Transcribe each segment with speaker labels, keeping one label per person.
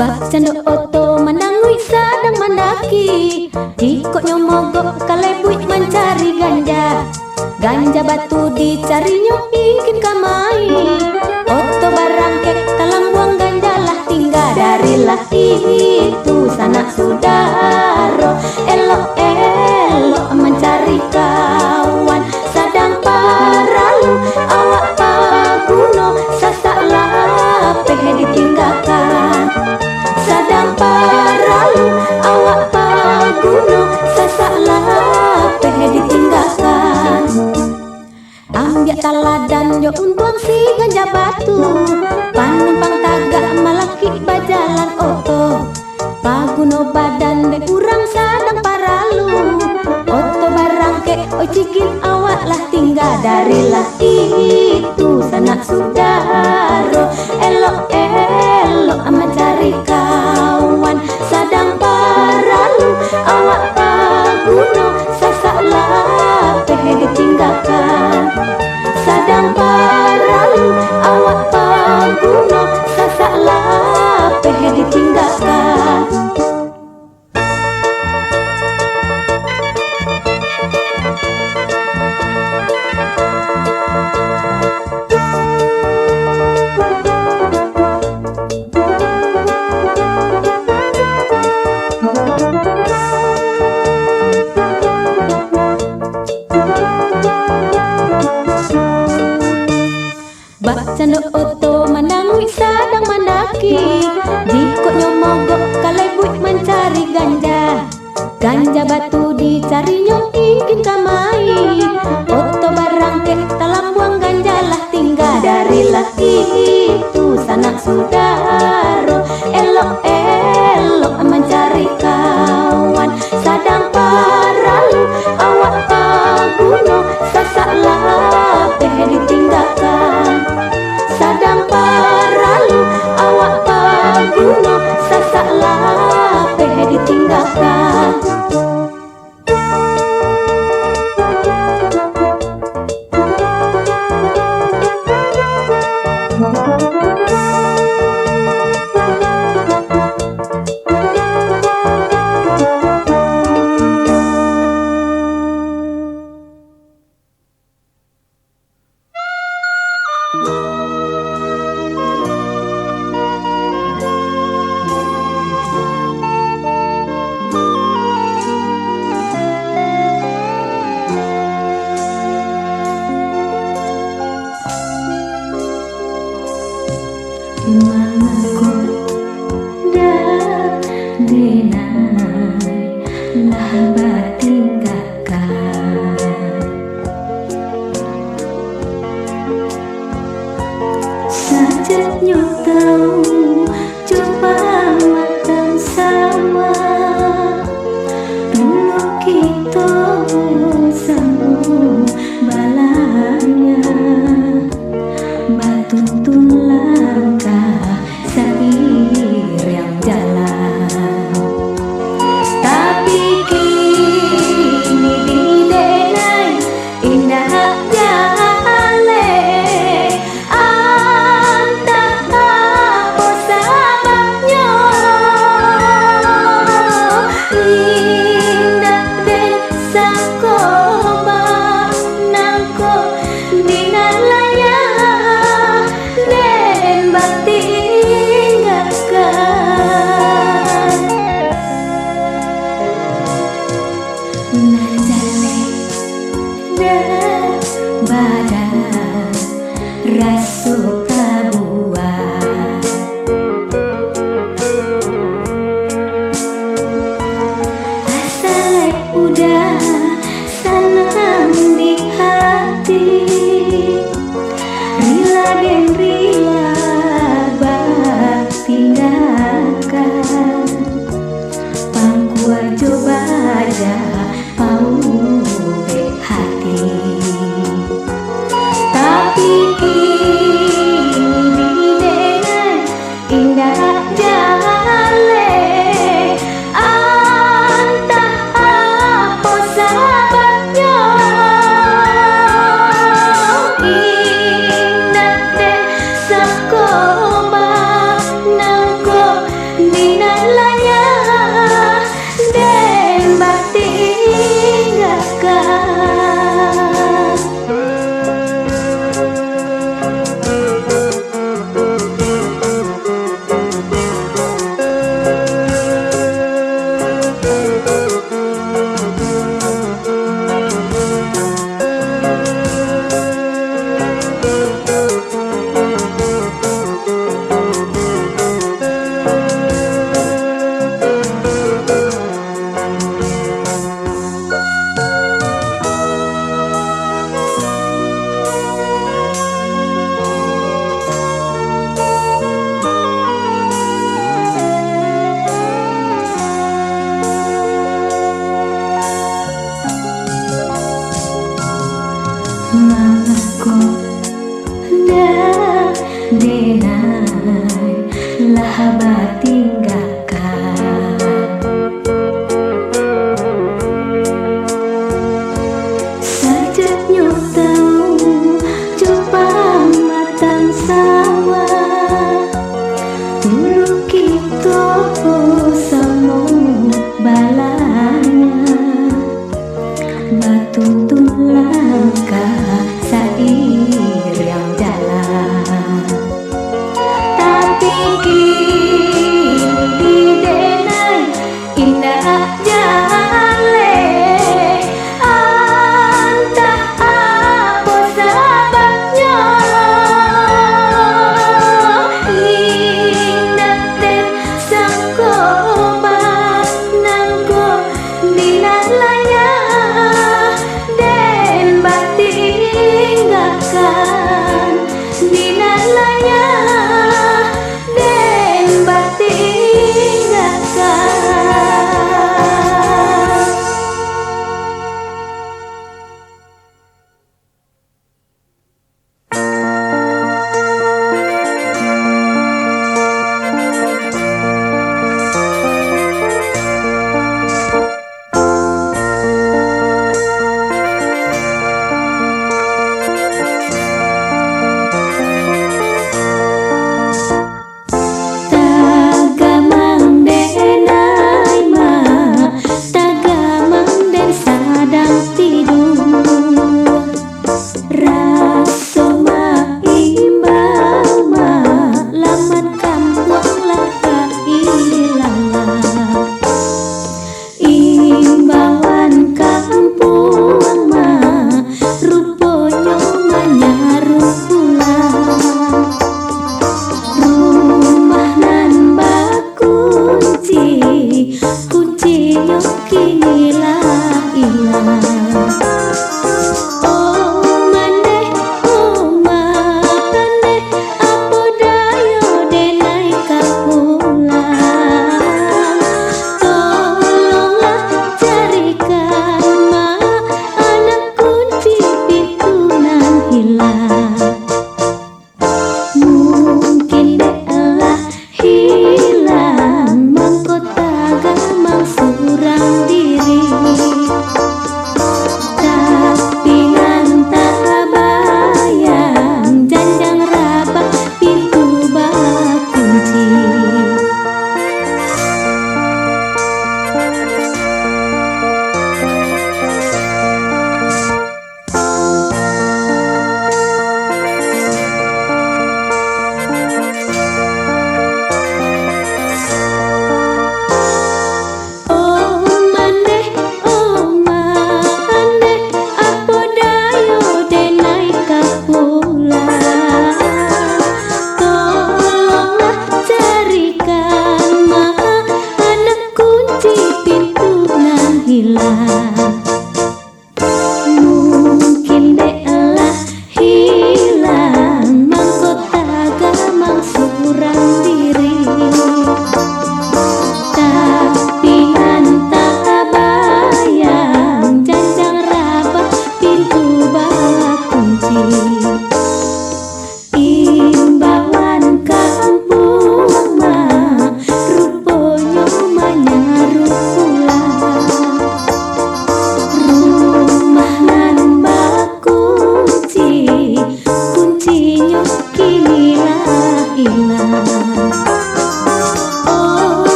Speaker 1: Bacando oto manangui sadang mandaki, jikok nyomogok kalebui mencari ganja. Ganja batu dicarinya ingin kamai, oto barangke talang buang ganja lah tinggal darilah itu sanak saudara. Elok-elok mencari kawan, sadang paralu awak paguno sasak lapeh ditinggalkan. Sadang paralu awak paguno sasak lapeh ditinggalkan. Ambiak taladan yo untuang si ganja batu, panumpang tagak malaki bajalan oto. Paguno badan be kurang sadang paralu, oto barangke oi cikin awak lah tinggal darilah itu sanak saudara. Elok-elok mencari kawan, sadang paralu awak paguno sasak lapeh ditinggalkan. Sadang paralu awak paguno sasak lapeh ditinggalkan. Bacando oto manangui sadang mandaki, jikok nyomogok kalebui mencari ganja. Ganja batu dicarinya ingin kamai, oto barangke talang buang ganja lah tinggal darilah itu sanak saudara. Elok-elok mencari kawan, sadang paralu awak paguno sasak lapeh ditinggalkan. Sadang lah batinggalkan. Sajatnya tahu coba matang sawah, dulu kita sama balanya, batu langkah seiring jalan. Tapi kini denai indah jale, entah apa sebabnya. Indah dan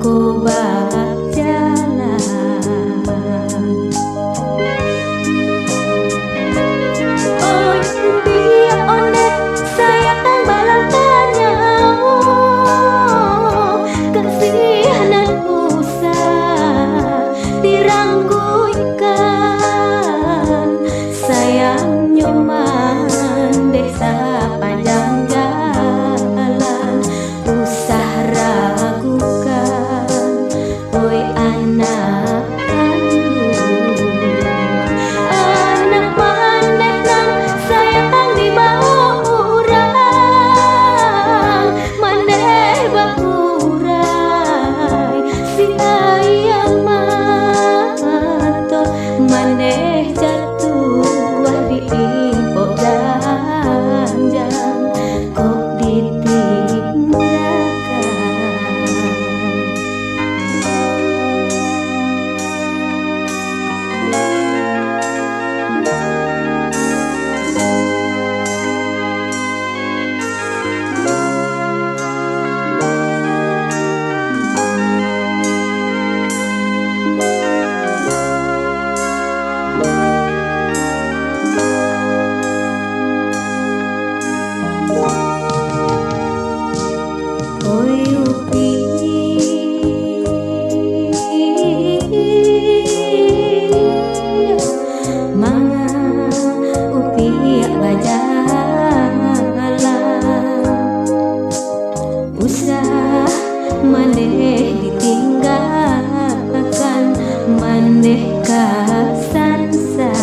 Speaker 1: ko berjalan. Oh dia one sayang balang tanya, kasihanan usah dirangguikan, sayang nyoman desa panjang jalan, usah ragukan, oi anak anak mandek nang sayang di bawah urang, mandek bakurai si ayam mato, mandek jatuh di impok janjang kok ditinggalkan. Oi upi manga upi bajalan, usah maneh ditinggalkan, maneh kasansan.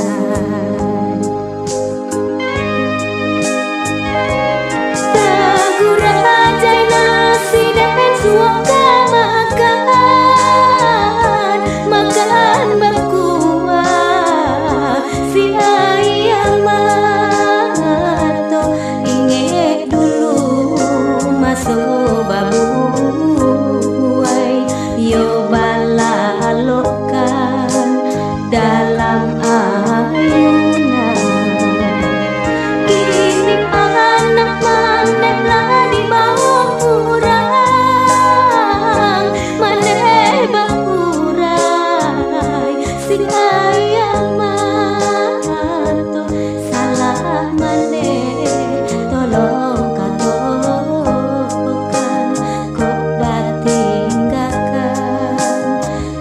Speaker 1: Makan berkuah si ayam mato, inget dulu masuk babuai, yo balalokan dalam ayunan. Kini anak mandek lah di bawah urang, mandek bakurai si ayam mato, salah mandek tolong katokan, kok batinggakan,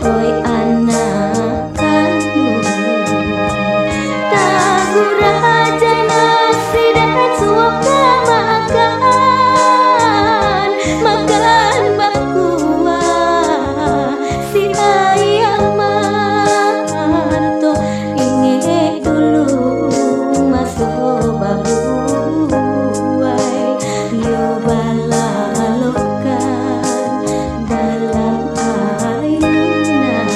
Speaker 1: oi anak kandung. Tagura aja nasi dan suap makan, makan berkuah si ayam mato, inget dulu masuk babuai, yo balalokan dalam ayunan.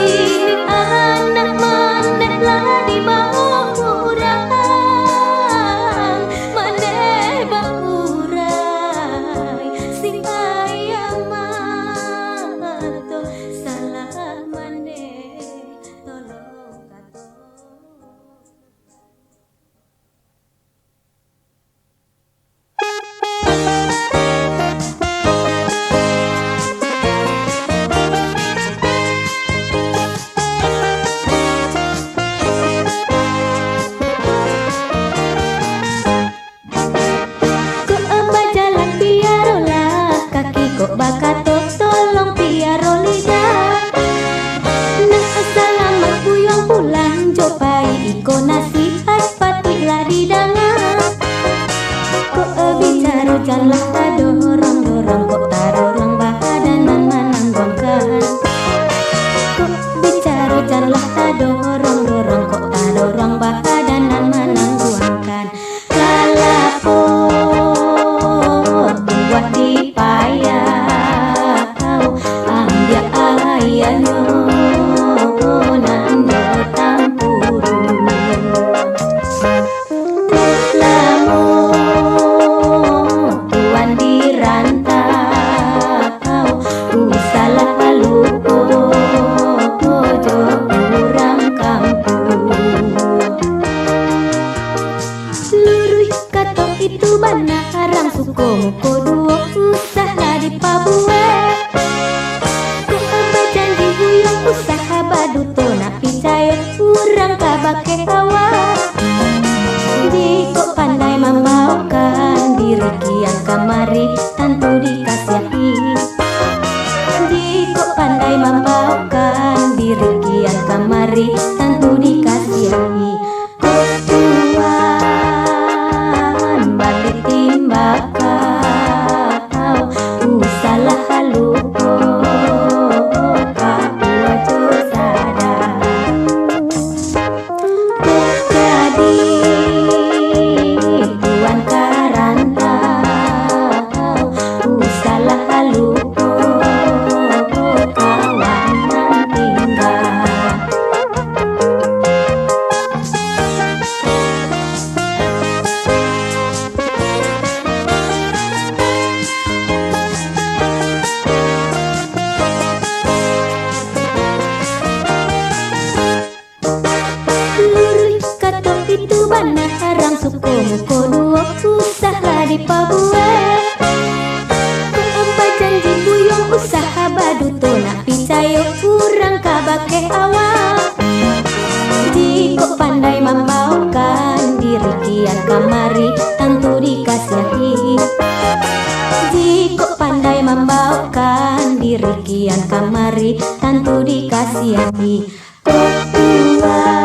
Speaker 1: Ini anak mandek lah di bawah urang, mandek bakurai si ayam mato, salah mandek tolong kato. Kok apa jalan piarolah, kaki kok bakato tolong piaro lidah. Nang assalamat puyong pulang jopai iko nasihat patilah didangan. Kok bicara jalan dorong-dorong, kok tarorong bahadanan mananggongkan. Kok bicara jalan dorong-dorong, kok tarorong bahadanan mananggongkan. Lalapot buat dipayau, ambia ayano nando tampuru. Lamun tuan dirantau, usalah lupo jo kurang kampung. Luruh kato itu bana harang suko muko duo, usah lah di Papua. kabake awak. Jika pandai membaukan diri kian kamari tentu dikasihi. Jika pandai membaukan diri kian kamari tentu dikasihi. Tuan balik timbakau usalah haluko kapuaco sadar. Jadi tuan karantau usalah haluko kawan nan tinggal. Itu bana harang suko muko duo usaha di pabue. Apa janji buyung usaha baduto nak picayo kurang kabake awak. Jika pandai membaukan diri kian kamari tentu dikasihi. Jika pandai membaukan diri kian kamari tentu dikasihi. Kok tua